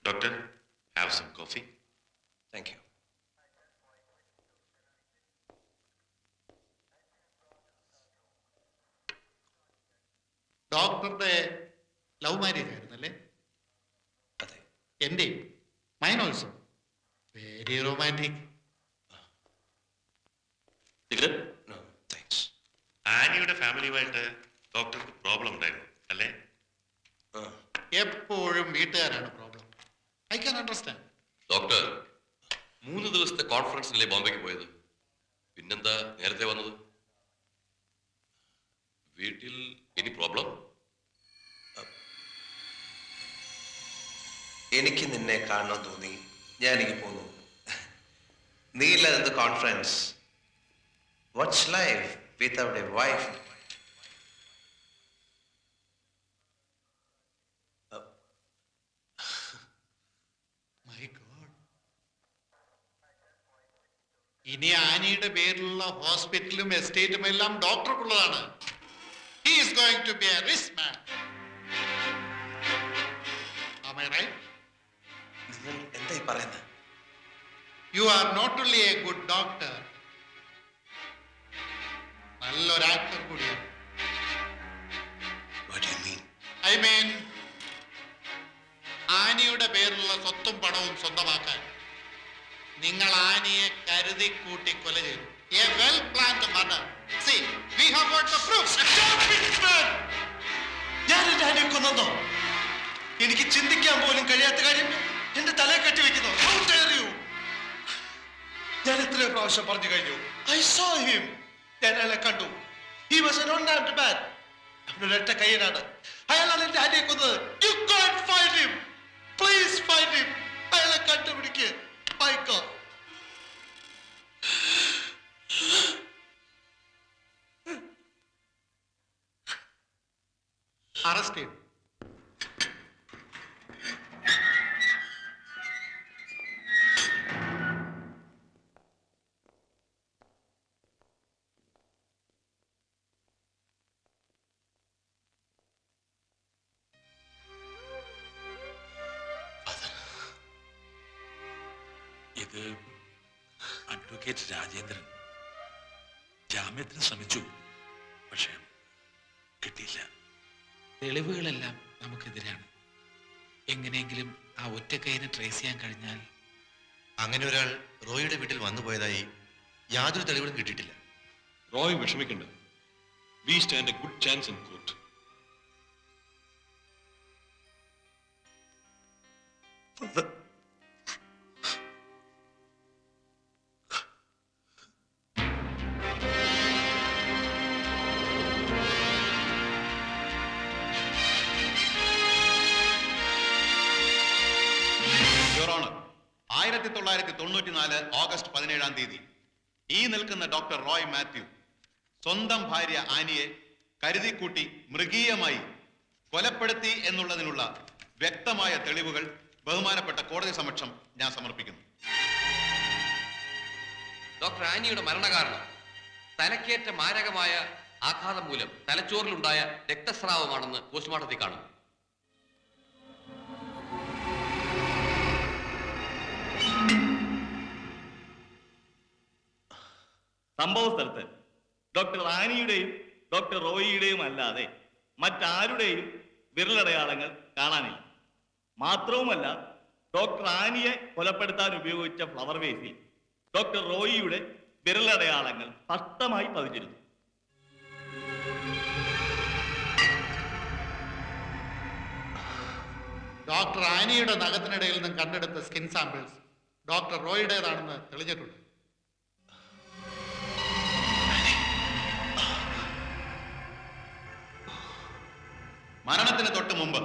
Doctor, have some coffee. Thank you. ഡോക്ടറുടെ love marriage ആയിരുന്നല്ലേ? അതെ. എന്റെയും mine also very romantic. No, thanks. ആനിയുടെ ഫാമിലിയുമായിട്ട് ഡോക്ടർക്ക് പ്രോബ്ലം ഉണ്ടായിരുന്നു അല്ലേ? എപ്പോഴും വീട്ടുകാരാണ് problem. I can understand. Doctor 3 ദിവസത്തെ കോൺഫറൻസിനല്ലേ ബോംബെക്ക് പോയത്? പിന്നെന്താ നേരത്തെ വന്നത്? വീട്ടിൽ എനി പ്രോബ്ലം? എനിക്ക് നിന്നെ കാണണം തോന്നി, ഞാനിങ്ങ് പോന്നു. നീ ഇല്ലാതെ conference? What's life without a wife? My god. ഇനി ആനിയുടെ പേരിലുള്ള ഹോസ്പിറ്റലും എസ്റ്റേറ്റും എല്ലാം ഡോക്ടർക്കുള്ളതാണ്. He is going to be a rich man. Am I right? നിങ്ങൾ എന്തായി പറയുന്നത്? You are not only a good doctor, നല്ലൊരു ആക്ടർ കൂടിയാണ്. What do you mean? I mean, ആനിയുടെ പേരിലുള്ള സ്വത്തും പണവും സ്വന്തമാക്കാൻ നിങ്ങൾ ആനിയെ കരുതി കൂട്ടി കൊല ചെയ്തു. A well planned murder. See, we have got the proof. ഞാൻ എന്റെ ആനിയെ കൊന്നോ? എനിക്ക് ചിന്തിക്കാൻ പോലും കഴിയാത്ത കാര്യം എന്റെ തലയെ കെട്ടി വെക്കുന്നു. How dare you? ഞാൻ എത്രയോ പ്രാവശ്യം പറഞ്ഞു കഴിഞ്ഞു. I saw him. ഞാൻ അയാളെ കണ്ടു. He was an unarmed man. അവനൊരു ഒറ്റ കയ്യനാണ്. അയാളാണ് എന്റെ ആനിയെ കൊന്നത്. You can't find him. Please find him. അയാളെ കണ്ടുപിടിക്ക്. My God. അറസ്റ്റ് ചെയ്തു. ഇത് അഡ്വക്കേറ്റ് രാജേന്ദ്രൻ ജാമ്യത്തിന് ശ്രമിച്ചു, പക്ഷേ കിട്ടിയില്ല. തെളിവുകളെല്ലാം നമുക്കെതിരാണ്. എങ്ങനെയെങ്കിലും ആ ഒറ്റക്കൈനെ ട്രേസ് ചെയ്യാൻ കഴിഞ്ഞാൽ. അങ്ങനെ ഒരാൾ റോയിയുടെ വീട്ടിൽ വന്നുപോയതായി യാതൊരു തെളിവുകളും കിട്ടിയിട്ടില്ല. റോയ് വിഷമിക്കണ്ട. We stand a good chance in court. Your honour, 1994 August 17 ഈ നിൽക്കുന്ന ഡോക്ടർ റോയ് മാത്യു സ്വന്തം ഭാര്യ ആനിയെ കരുതിക്കൂട്ടി മൃഗീയമായി കൊലപ്പെടുത്തി എന്നുള്ളതിനുള്ള വ്യക്തമായ തെളിവുകൾ ബഹുമാനപ്പെട്ട കോടതി സമക്ഷം ഞാൻ സമർപ്പിക്കുന്നു. ഡോക്ടർ ആനിയുടെ മരണകാരണം തലക്കേറ്റ മാരകമായ ആഘാതം മൂലം തലച്ചോറിലുണ്ടായ രക്തസ്രാവമാണെന്ന് പോസ്റ്റ്മോർട്ടത്തിൽ കാണും. സംഭവ സ്ഥലത്ത് ഡോക്ടർ ആനിയുടെയും ഡോക്ടർ റോയിയുടെയും അല്ലാതെ മറ്റാരുടെയും വിരലടയാളങ്ങൾ കാണാനില്ല. മാത്രവുമല്ല, ഡോക്ടർ ആനിയെ കൊലപ്പെടുത്താൻ ഉപയോഗിച്ച ഫ്ലവർ വേസിൽ ഡോക്ടർ റോയിയുടെ വിരലടയാളങ്ങൾ സ്പഷ്ടമായി പതിച്ചിരുന്നു. ഡോക്ടർ ആനിയുടെ നഖത്തിനിടയിൽ നിന്നും കണ്ടെടുത്ത സ്കിൻ സാമ്പിൾസ് ഡോക്ടർ റോയിയുടേതാണെന്ന് തെളിഞ്ഞിട്ടുണ്ട്. മരണത്തിന് തൊട്ട് മുമ്പ്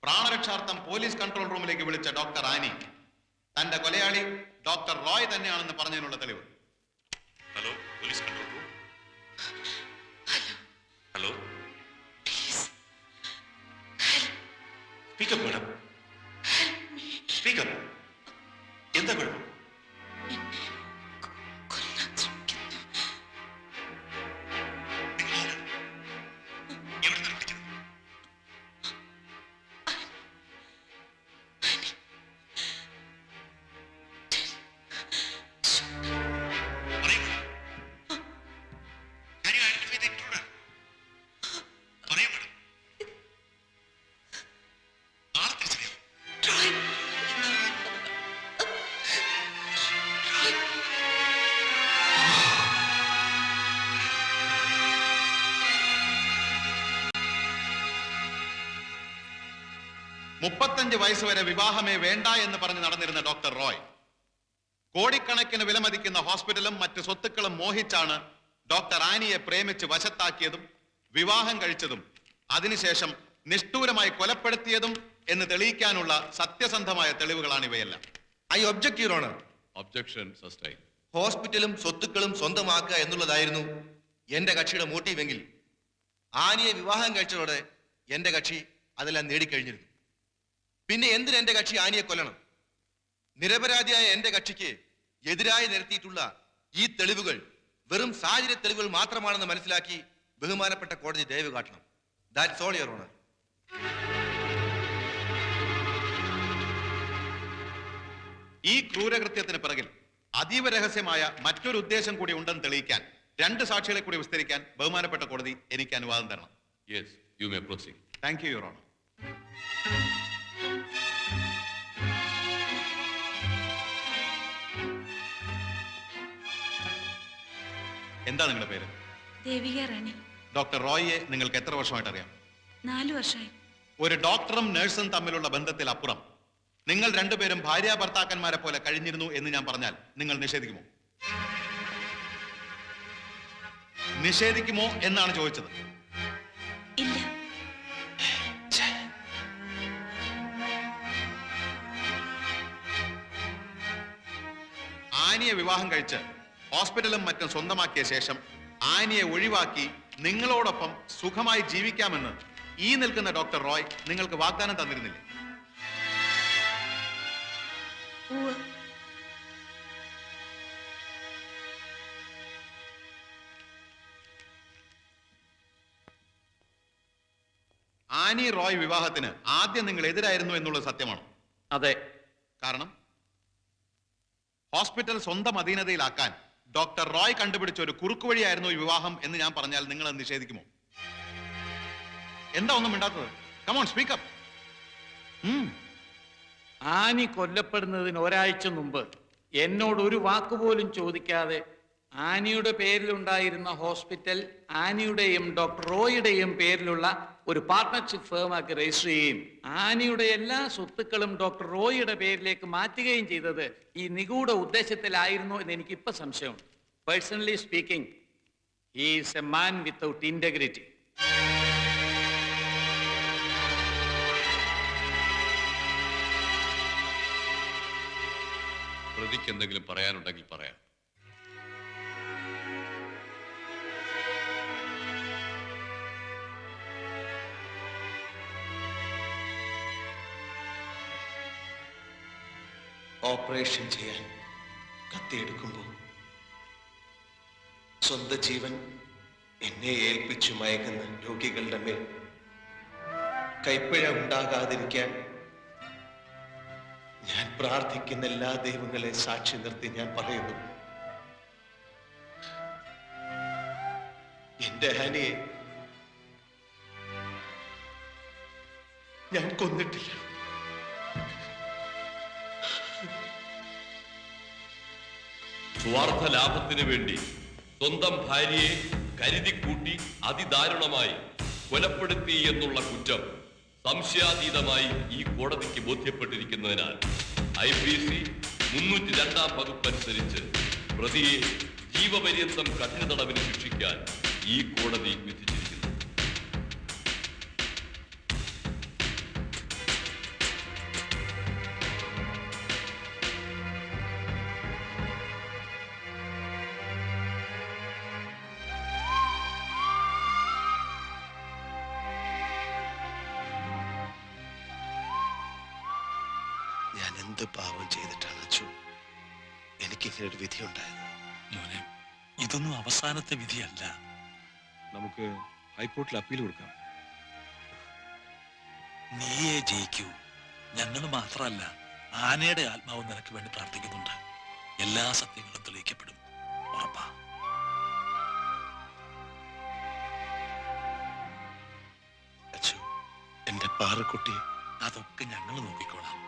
പ്രാണരക്ഷാർത്ഥം പോലീസ് കൺട്രോൾ റൂമിലേക്ക് വിളിച്ച ഡോക്ടർ ആനി തന്റെ കൊലയാളി ഡോക്ടർ റോയ് തന്നെയാണെന്ന് പറഞ്ഞതിനുള്ള തെളിവ്. Hello, police control room. Hello, speak up madam, speak up. എന്താ കുഴപ്പം? 35 വയസ്സ് വരെ വിവാഹമേ വേണ്ട എന്ന് പറഞ്ഞ് നടന്നിരുന്ന ഡോക്ടർ റോയ് കോടിക്കണക്കിന് വിലമതിക്കുന്ന ഹോസ്പിറ്റലും മറ്റ് സ്വത്തുക്കളും മോഹിച്ചാണ് ഡോക്ടർ ആനിയെ പ്രേമിച്ച് വശത്താക്കിയതും വിവാഹം കഴിച്ചതും അതിനുശേഷം നിഷ്ഠൂരമായി കൊലപ്പെടുത്തിയതും എന്ന് തെളിയിക്കാനുള്ള സത്യസന്ധമായ തെളിവുകളാണ് ഇവയെല്ലാം. I object your honour. Objection sustain. ഹോസ്പിറ്റലും സ്വത്തുക്കളും സ്വന്തമാക്കുക എന്നുള്ളതായിരുന്നു എന്റെ കക്ഷിയുടെ മോട്ടീവെങ്കിൽ ആനിയെ വിവാഹം കഴിച്ചതോടെ എന്റെ കക്ഷി അതെല്ലാം നേടിക്കഴിഞ്ഞിരുന്നു. പിന്നെ എന്തിന് എന്റെ കക്ഷി ആനിയെ കൊല്ലണം? നിരപരാധിയായ എന്റെ കക്ഷിക്ക് എതിരായി നിരത്തിയിട്ടുള്ള ഈ തെളിവുകൾ വെറും സാഹചര്യ തെളിവുകൾ മാത്രമാണെന്ന് മനസ്സിലാക്കി ബഹുമാനപ്പെട്ട കോടതി ദയവ് കാട്ടണം. That's all your honour. ഈ ക്രൂരകൃത്യത്തിന് പിറകിൽ അതീവ രഹസ്യമായ മറ്റൊരു ഉദ്ദേശം കൂടി ഉണ്ടെന്ന് തെളിയിക്കാൻ 2 സാക്ഷികളെ കൂടി വിസ്തരിക്കാൻ ബഹുമാനപ്പെട്ട കോടതി എനിക്ക് അനുവാദം തരണം. Yes, you may proceed. Thank you your honour. എന്താ നിങ്ങളുടെ പേര്? ദേവിക റാണി. ഡോക്ടർ റോയിയെ നിങ്ങൾക്ക് എത്ര വർഷമായിട്ട് അറിയാം? 4 വർഷമായി. ഒരു ഡോക്ടറും നഴ്സും തമ്മിലുള്ള ബന്ധത്തിൽ അപ്പുറം നിങ്ങൾ രണ്ടുപേരും ഭാര്യ ഭർത്താക്കന്മാരെ പോലെ കഴിഞ്ഞിരുന്നു എന്ന് ഞാൻ പറഞ്ഞാൽ നിങ്ങൾ നിഷേധിക്കുമോ? നിഷേധിക്കുമോ എന്നാണ് ചോദിച്ചത്. ഇല്ല. ആനിയെ വിവാഹം കഴിച്ച് ഹോസ്പിറ്റലും മറ്റും സ്വന്തമാക്കിയ ശേഷം ആനിയെ ഒഴിവാക്കി നിങ്ങളോടൊപ്പം സുഖമായി ജീവിക്കാമെന്ന് ഈ നിൽക്കുന്ന ഡോക്ടർ റോയ് നിങ്ങൾക്ക് വാഗ്ദാനം തന്നിരുന്നില്ലേ? ഉവ്വ്. ആനി റോയ് വിവാഹത്തിന് ആദ്യം നിങ്ങൾ എതിരായിരുന്നു എന്നുള്ളത് സത്യമാണോ? അതെ. കാരണം ഹോസ്പിറ്റൽ സ്വന്തം അധീനതയിലാക്കാൻ ഡോക്ടർ റോയ് കണ്ടുപിടിച്ച ഒരു കുറുക്കുവഴിയായിരുന്നു ഈ വിവാഹം എന്ന് ഞാൻ പറഞ്ഞാൽ നിങ്ങൾ അത് നിഷേധിക്കുമോ? എന്താ ഒന്നും മിണ്ടാത്തത്? Come on, speak ആനി കൊല്ലപ്പെടുന്നതിന് ഒരാഴ്ച മുമ്പ് എന്നോട് ഒരു വാക്കുപോലും ചോദിക്കാതെ ആനിയുടെ പേരിലുണ്ടായിരുന്ന ഹോസ്പിറ്റൽ ആനിയുടെയും ഡോക്ടർ റോയുടെയും പേരിലുള്ള ഒരു പാർട്ട്ണർഷിപ്പ് ഫേമാക്കി രജിസ്റ്റർ ചെയ്യുകയും ആനിയുടെ എല്ലാ സ്വത്തുക്കളും ഡോക്ടർ റോയിയുടെ പേരിലേക്ക് മാറ്റുകയും ചെയ്തത് ഈ നിഗൂഢ ഉദ്ദേശത്തിലായിരുന്നു എന്ന് എനിക്കിപ്പോൾ സംശയമുണ്ട്. Personally speaking, he is a man without integrity. പ്രതിക്ക് എന്തെങ്കിലും പറയാനുണ്ടെങ്കിൽ പറയാം. ഓപ്പറേഷൻ ചെയ്യാൻ കത്തിയെടുക്കുമ്പോൾ സ്വന്തം ജീവൻ എന്നെ ഏൽപ്പിച്ചു മയക്കുന്ന രോഗികളുടെ മേൽ കൈപ്പിഴ ഉണ്ടാകാതിരിക്കാൻ ഞാൻ പ്രാർത്ഥിക്കുന്ന എല്ലാ ദൈവങ്ങളെ സാക്ഷി നിർത്തി ഞാൻ പറയുന്നു, എന്റെ ഹനിയെ ഞാൻ കൊന്നിട്ടില്ല. സ്വാർത്ഥ ലാഭത്തിന് വേണ്ടി സ്വന്തം ഭാര്യയെ കരുതിക്കൂട്ടി അതിദാരുണമായി കൊലപ്പെടുത്തി എന്നുള്ള കുറ്റം സംശയാതീതമായി ഈ കോടതിക്ക് ബോധ്യപ്പെട്ടിരിക്കുന്നതിനാൽ IPC 302 വകുപ്പ് അനുസരിച്ച് പ്രതിയെ ജീവപര്യന്തം കഠിന തടവിന് ശിക്ഷിക്കാൻ ഈ കോടതി വിധിച്ചിരിക്കുന്നു. ഞാൻ എന്ത് പാവം ചെയ്തിട്ടാണ് അച്ചു എനിക്കിങ്ങനെ ഒരു വിധി ഉണ്ടായത്? മോനെ, ഇതൊന്നും അവസാനത്തെ വിധിയല്ല. നമുക്ക് ഹൈക്കോർട്ടിൽ അപ്പീൽ കൊടുക്കാം. നീയേ ജയിക്കൂ. ഞങ്ങൾ മാത്രമല്ല, ആനയുടെ ആത്മാവ് നിനക്ക് വേണ്ടി പ്രാർത്ഥിക്കുന്നുണ്ട്. എല്ലാ സത്യങ്ങളും തെളിയിക്കപ്പെടും, ഉറപ്പാ. അച്ചു, എന്റെ പാറക്കുട്ടി. അതൊക്കെ ഞങ്ങൾ നോക്കിക്കോളാം.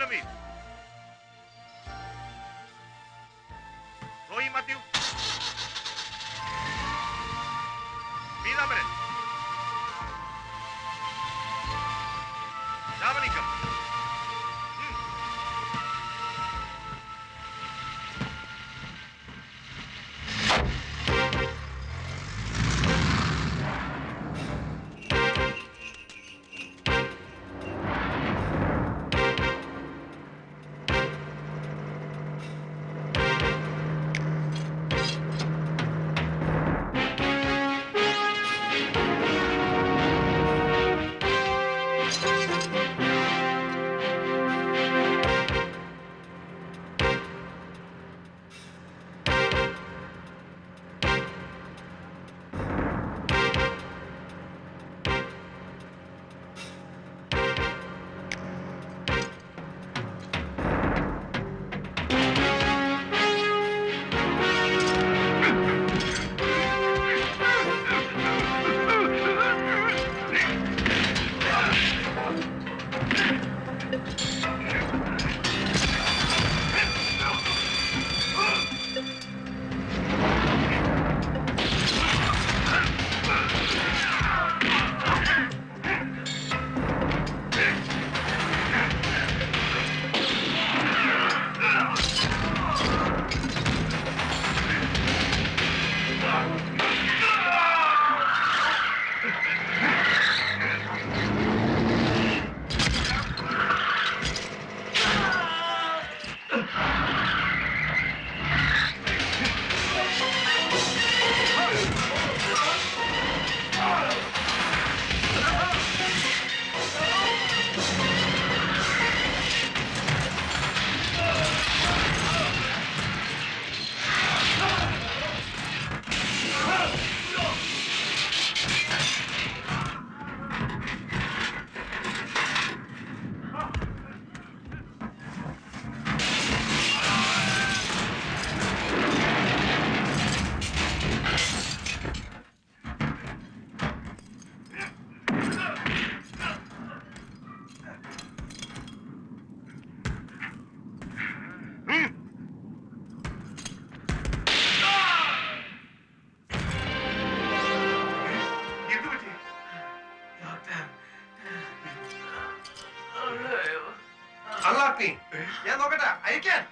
the wheel. Roy Matthew. Meedamaran. Ravalingam. ഞാൻ നോക്കട്ടെ അയക്കാൻ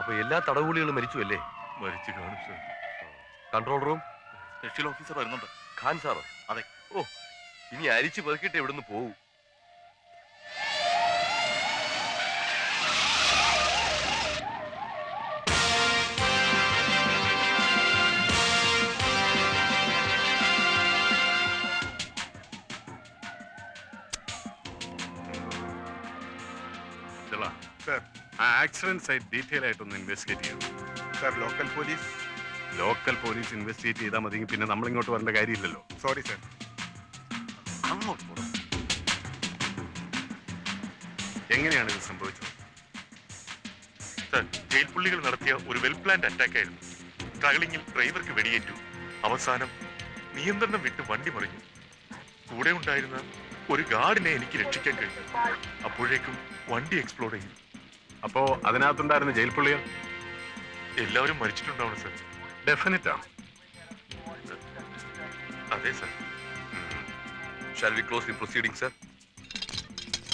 അപ്പൊ എല്ലാ തടവുകളികളും മരിച്ചു അല്ലേ? മരിച്ചു കാണും sir. Control room special officer വരുന്നുണ്ട്. ഖാൻ സാറോ? അതെ. ഓ, ഇനി അരിച്ചു പെറുക്കിട്ട് ഇവിടുന്ന് പോവും. സർ, ആ ആക്സിഡന്റ് സൈറ്റ് ഡീറ്റെയിൽ ആയിട്ടൊന്ന് ഇൻവെസ്റ്റിഗേറ്റ് ചെയ്യണം. സർ, ലോക്കൽ പോലീസ് ഇൻവെസ്റ്റിഗേറ്റ് ചെയ്താൽ മതി. പിന്നെ നമ്മൾ ഇങ്ങോട്ട് വരേണ്ട കാര്യമില്ലല്ലോ. Sorry sir. അങ്ങോട്ട് പോകണം. എങ്ങനെയാണ് ഇത് സംഭവിച്ചത്? സർ, ജയിൽ പുള്ളികൾ നടത്തിയ ഒരു വെൽ പ്ലാൻഡ് അറ്റാക്ക് ആയിരുന്നു. ട്രാവലിംഗിൽ ഡ്രൈവർക്ക് വെടിയേറ്റു. അവസാനം നിയന്ത്രണം വിട്ട് വണ്ടി മറിഞ്ഞു. കൂടെ ഉണ്ടായിരുന്ന ഒരു ഗാർഡിനെ എനിക്ക് രക്ഷിക്കാൻ കഴിഞ്ഞു. അപ്പോഴേക്കും വണ്ടി എക്സ്പ്ലോഡ് ചെയ്തു. അപ്പോ അതിനകത്തുണ്ടായിരുന്ന ജയിൽ പുള്ളികൾ എല്ലാവരും മരിച്ചിട്ടുണ്ടാവണം സർ. ഡെഫിനറ്റ് ആണ്. അതെ sir. Shall we close the proceedings, sir?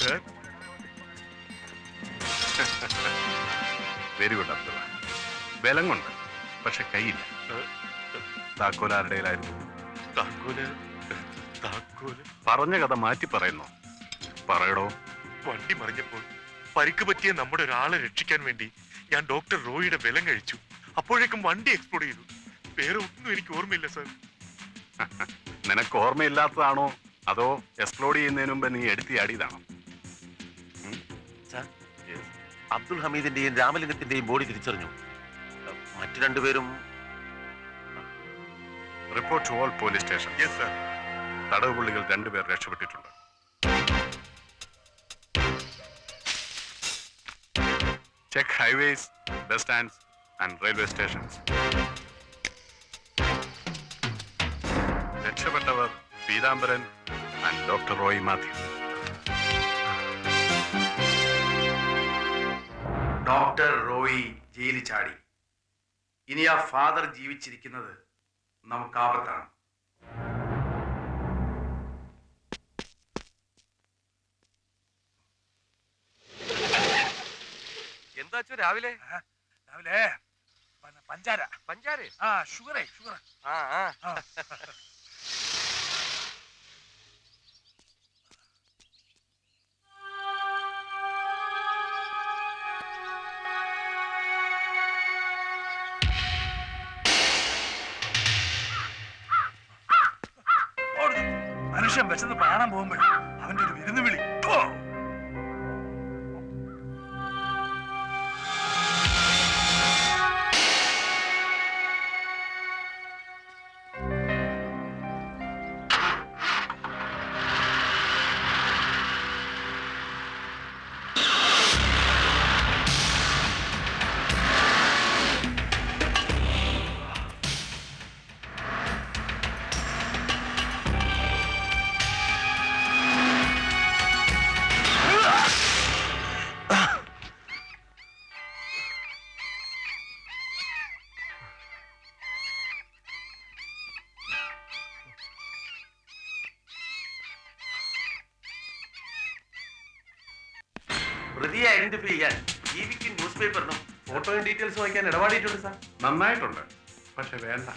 Sir, very good Abdullah. ബലം കൊണ്ട്, പക്ഷെ കയ്യില്ല. താക്കോൽ ആരുടെയിലായിരുന്നു? താക്കോല് താക്കോല് പറഞ്ഞ കഥ മാറ്റി പറയുന്നു. പറയടോ. വണ്ടി മറിഞ്ഞപ്പോൾ പരിക്ക് പറ്റിയ നമ്മുടെ ഒരാളെ രക്ഷിക്കാൻ വേണ്ടി ഞാൻ ഡോക്ടർ റോയിയുടെ ബലം കഴിച്ചു. അപ്പോഴേക്കും വണ്ടി എക്സ്പ്ലോഡ് ചെയ്തു. വേറെ ഒന്നും എനിക്ക് ഓർമ്മയില്ല സാർ. നിനക്ക് ഓർമ്മയില്ലാത്തതാണോ അതോ എക്സ്പ്ലോഡ് ചെയ്യുന്നതിന് മുമ്പ് നീ എടുത്തിയാടിയതാണോ? അബ്ദുൾ ഹമീദിന്റെയും രാമലിംഗത്തിന്റെയും ബോഡി തിരിച്ചറിഞ്ഞു. മറ്റു രണ്ടുപേരും report to all police station. Yes sir. തടവ് പുള്ളികൾ 2 പേർ രക്ഷപ്പെട്ടിട്ടുണ്ട്. Check highways, bus stands and railway stations. രക്ഷപ്പെട്ടവർ Peethambaran and doctor Roy Mathew. Doctor Roy ജയിലിൽ ചാടി. ഇനി ആ ഫാദർ ജീവിച്ചിരിക്കുന്നത് നമുക്ക് ആപത്താണ്. എന്താ രാവിലെ രാവിലെ പഞ്ചാര പഞ്ചാര ഷുഗറേ ഷുഗർ. മനുഷ്യൻ വെച്ചത് പ്രാണം പോകുമ്പോൾ അവന്റെ ഒരു വിരുന്ന് വിളി. പ്രതിയെ ഐഡന്റിഫൈ ചെയ്യാൻ ടിവിക്കും ന്യൂസ് പേപ്പറിനും ഫോട്ടോയും ഡീറ്റെയിൽസ് വായിക്കാൻ ഇടപാടിയിട്ടുണ്ട് സാർ. നന്നായിട്ടുണ്ട്. പക്ഷെ വേണ്ട.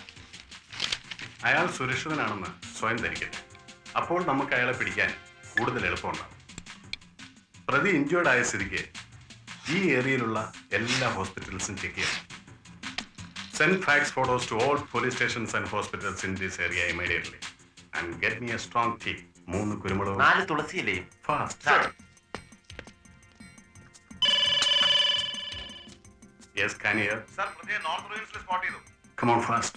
അയാൾ സുരക്ഷിതനാണെന്ന് സ്വയം ധരിക്കട്ടെ. അപ്പോൾ നമുക്ക് അയാളെ പിടിക്കാൻ കൂടുതൽ എളുപ്പമുണ്ടാകും. പ്രതി ഇൻജേർഡ് ആയ സ്ഥിതിക്ക് ഈ ഏരിയയിലുള്ള എല്ലാ ഹോസ്പിറ്റൽസും ചെക്ക് ചെയ്യാം. Send fax photos to all police stations and hospitals in this area immediately and get me a strong team. 3 കുരുമുളകും 4 തുളസിയിലയും. Fast. Yes, can you hear? Sir പ്രതിയെ നോർത്ത് റൂയിൻസിൽ സ്പോട്ട് ചെയ്തു. Come on fast.